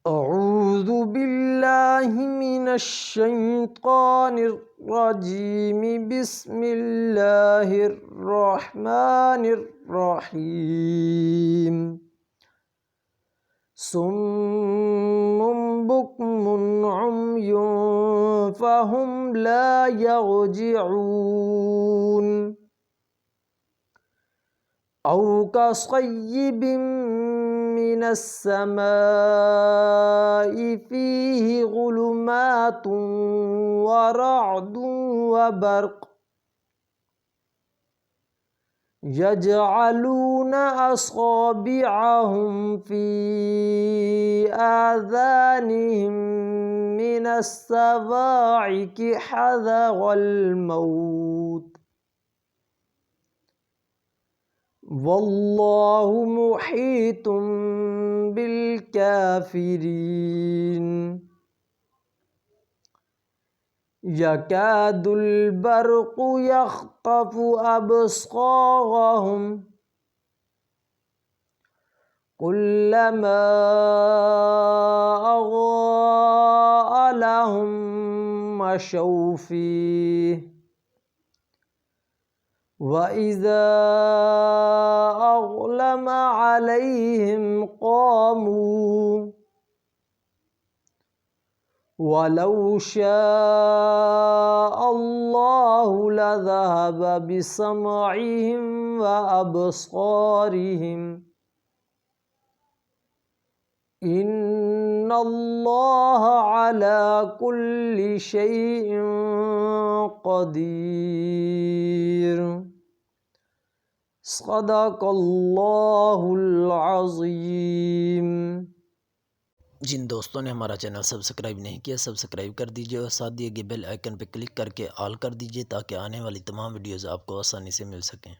أعوذ بالله من الشيطان الرجيم بسم الله الرحمن الرحيم صم بكم عمي فهم لا يرجعون أو كصيب من السماء فيه ظلمات ورعد وبرق يجعلون أصابعهم في آذانهم من الصواعق حذر الموت والله محيط بالكافرين يكاد البرق يخطف أبصارهم كلما أضاء لهم مشوا فيه وإذا أظلم عليهم قاموا ولو شاء الله لذهب بسمعهم وأبصارهم إن الله على كل شيء قدير صدق अल्लाहुल अज़ीम। जिन दोस्तों ने हमारा चैनल सब्सक्राइब नहीं किया सब्सक्राइब कर दीजिए और साथ दिए गए बेल आइकन पर क्लिक करके ऑल कर दीजिए ताकि आने वाली तमाम वीडियोज़ आपको आसानी से मिल सकें।